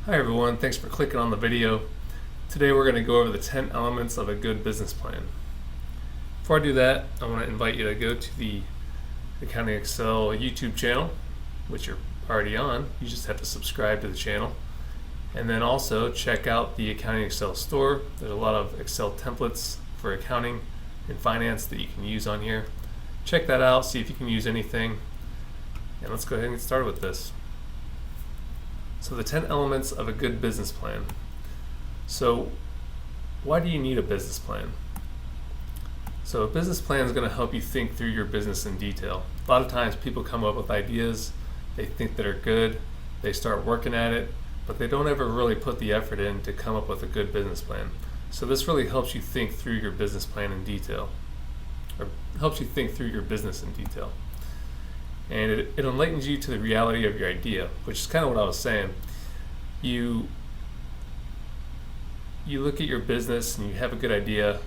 Hi everyone, thanks for clicking on the video. Today we're going to go over the 10 elements of a good business plan. Before I do that, I want to invite you to go to the AccountingExL YouTube channel, which you're already on. You just have to subscribe to the channel. And then also check out the AccountingExL store. There's a lot of Excel templates for accounting and finance that you can use on here. Check that out, see if you can use anything. And let's go ahead and get started with this. So the 10 elements of a good business plan. So why do you need a business plan? So a business plan is going to help you think through your business in detail. A lot of times people come up with ideas, they think that are good, they start working at it, but they don't ever really put the effort in to come up with a good business plan. So this really helps you think through your business plan in detail, or helps you think through your business in detail. And it enlightens you to the reality of your idea, which is kind of what I was saying. You look at your business and you have a good idea,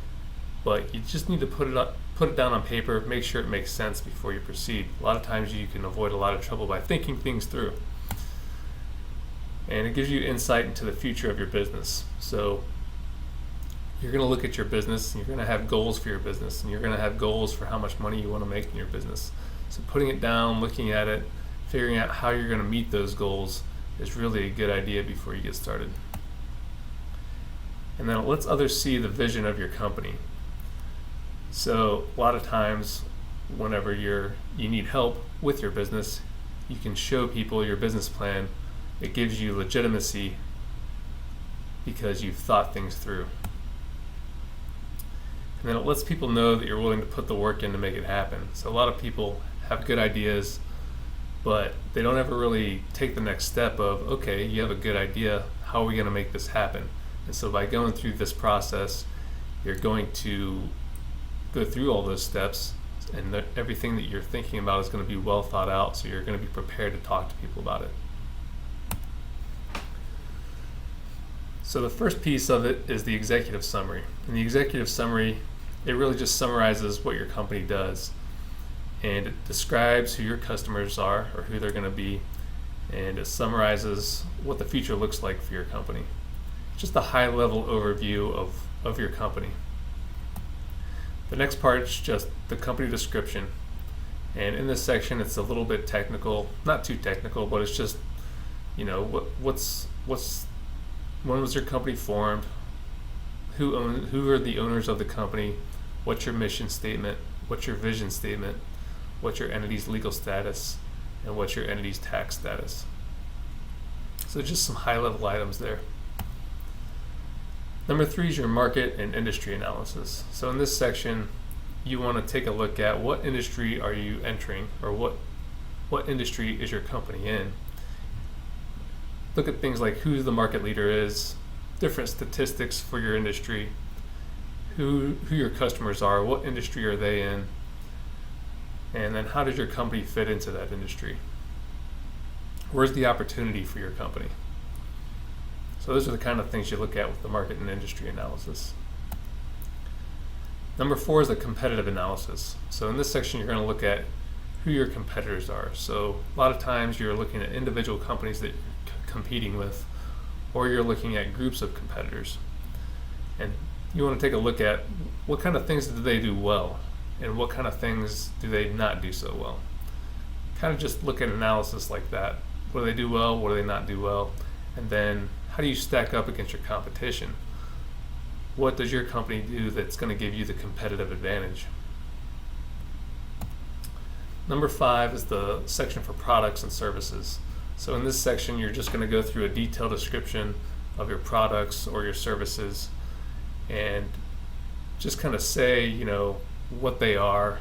but you just need to put it down on paper, make sure it makes sense before you proceed. A lot of times you can avoid a lot of trouble by thinking things through. And it gives you insight into the future of your business. So you're going to look at your business and you're going to have goals for your business, and you're going to have goals for how much money you want to make in your business. So putting it down, looking at it, figuring out how you're going to meet those goals is really a good idea before you get started. And then it lets others see the vision of your company. So a lot of times whenever you need help with your business, you can show people your business plan. It gives you legitimacy because you've thought things through. And then it lets people know that you're willing to put the work in to make it happen. So a lot of people have good ideas, but they don't ever really take the next step of, okay, you have a good idea, how are we going to make this happen? And so by going through this process, you're going to go through all those steps, and everything that you're thinking about is going to be well thought out, so you're going to be prepared to talk to people about it. So the first piece of it is the executive summary. And the executive summary, it really just summarizes what your company does. And it describes who your customers are, or who they're going to be, and it summarizes what the future looks like for your company. Just a high-level overview of your company. The next part is just the company description, and in this section it's a little bit technical, not too technical, but it's just, when was your company formed, who are the owners of the company, what's your mission statement, what's your vision statement, what's your entity's legal status, and what's your entity's tax status. So just some high-level items there. Number 3 is your market and industry analysis. So in this section, you want to take a look at what industry are you entering, or what industry is your company in. Look at things like who the market leader is, different statistics for your industry, who your customers are, what industry are they in, and then how does your company fit into that industry? Where's the opportunity for your company? So those are the kind of things you look at with the market and industry analysis. Number 4 is the competitive analysis. So in this section you're going to look at who your competitors are. So a lot of times you're looking at individual companies that you're competing with, or you're looking at groups of competitors. And you want to take a look at what kind of things do they do well, and what kind of things do they not do so well. Kind of just look at analysis like that. What do they do well? What do they not do well? And then how do you stack up against your competition? What does your company do that's going to give you the competitive advantage? Number 5 is the section for products and services. So in this section, you're just going to go through a detailed description of your products or your services, and just kind of say, what they are,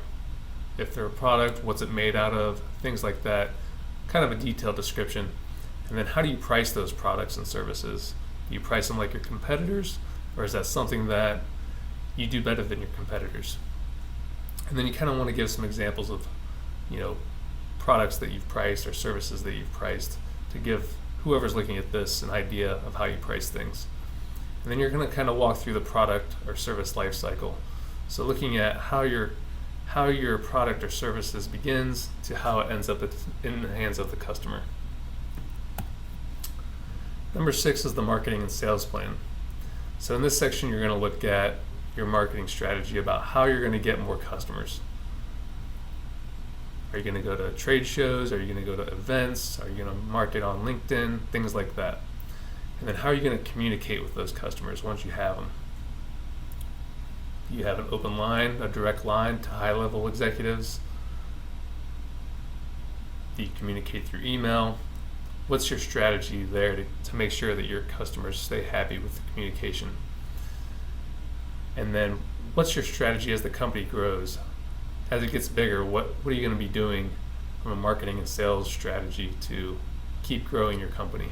if they're a product, what's it made out of, things like that. Kind of a detailed description. And then how do you price those products and services? Do you price them like your competitors, or is that something that you do better than your competitors? And then you kind of want to give some examples of, products that you've priced or services that you've priced, to give whoever's looking at this an idea of how you price things. And then you're going to kind of walk through the product or service life cycle. So looking at how your product or services begins to how it ends up in the hands of the customer. Number 6 is the marketing and sales plan. So in this section, you're going to look at your marketing strategy about how you're going to get more customers. Are you going to go to trade shows? Are you going to go to events? Are you going to market on LinkedIn? Things like that. And then how are you going to communicate with those customers once you have them? Do you have an open line, a direct line to high-level executives? Do you communicate through email? What's your strategy there to make sure that your customers stay happy with the communication? And then what's your strategy as the company grows? As it gets bigger, what are you going to be doing from a marketing and sales strategy to keep growing your company?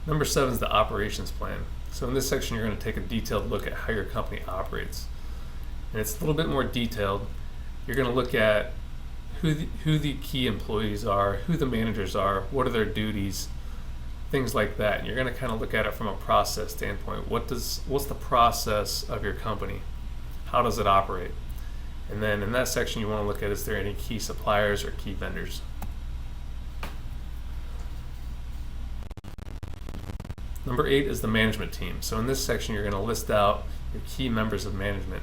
Number 7 is the operations plan. So in this section, you're going to take a detailed look at how your company operates. And it's a little bit more detailed. You're going to look at who the key employees are, who the managers are, what are their duties, things like that. And you're going to kind of look at it from a process standpoint. What's the process of your company? How does it operate? And then in that section, you want to look at, is there any key suppliers or key vendors? Number 8 is the management team. So in this section, you're going to list out your key members of management.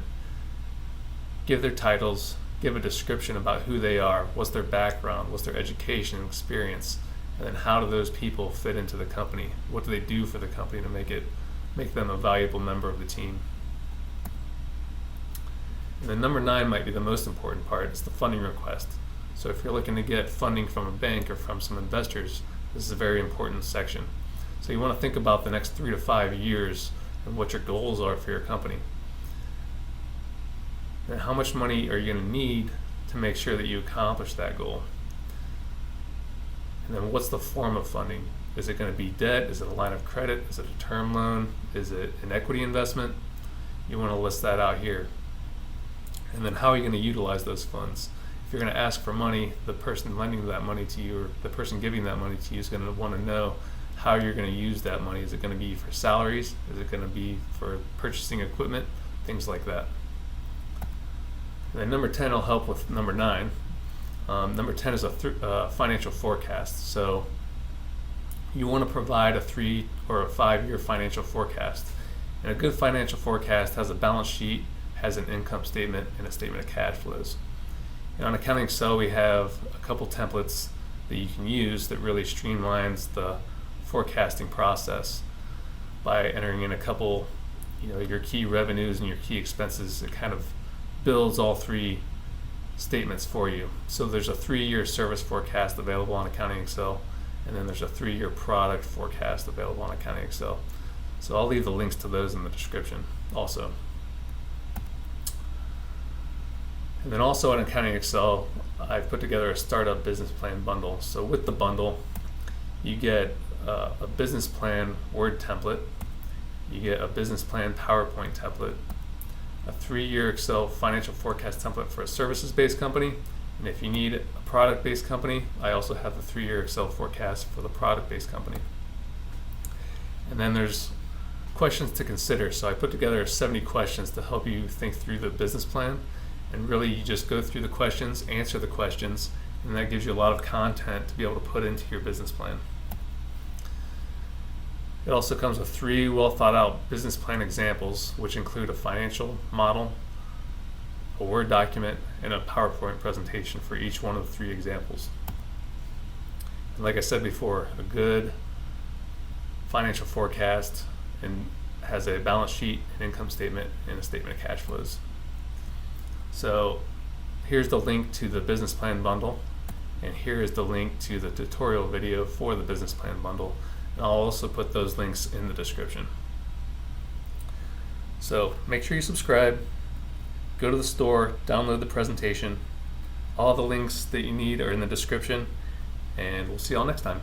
Give their titles, give a description about who they are, what's their background, what's their education and experience, and then how do those people fit into the company? What do they do for the company to make them a valuable member of the team? And then number 9 might be the most important part. It's the funding request. So if you're looking to get funding from a bank or from some investors, this is a very important section. So you want to think about the next 3 to 5 years and what your goals are for your company. And how much money are you going to need to make sure that you accomplish that goal? And then what's the form of funding? Is it going to be debt? Is it a line of credit? Is it a term loan? Is it an equity investment? You want to list that out here. And then how are you going to utilize those funds? If you're going to ask for money, the person lending that money to you or the person giving that money to you is going to want to know how you're going to use that money. Is it going to be for salaries? Is it going to be for purchasing equipment? Things like that. And then number 10 will help with number 9. Number 10 is a financial forecast. So you want to provide a 3 or a 5-year financial forecast. And a good financial forecast has a balance sheet, has an income statement, and a statement of cash flows. And on AccountingExL, we have a couple templates that you can use that really streamlines the forecasting process by entering in a couple, your key revenues and your key expenses. It kind of builds all 3 statements for you. So there's a 3-year service forecast available on AccountingExL, and then there's a 3-year product forecast available on AccountingExL. So I'll leave the links to those in the description also. And then also on AccountingExL, I've put together a startup business plan bundle. So with the bundle, you get a business plan Word template, you get a business plan PowerPoint template, a 3-year Excel financial forecast template for a services-based company, and if you need a product-based company, I also have the 3-year Excel forecast for the product-based company. And then there's questions to consider. So I put together 70 questions to help you think through the business plan, and really you just go through the questions, answer the questions, and that gives you a lot of content to be able to put into your business plan. It also comes with 3 well thought out business plan examples, which include a financial model, a Word document, and a PowerPoint presentation for each one of the 3 examples. And like I said before, a good financial forecast and has a balance sheet, an income statement, and a statement of cash flows. So here's the link to the business plan bundle, and here is the link to the tutorial video for the business plan bundle. And I'll also put those links in the description. So make sure you subscribe, go to the store, download the presentation. All the links that you need are in the description, and we'll see y'all next time.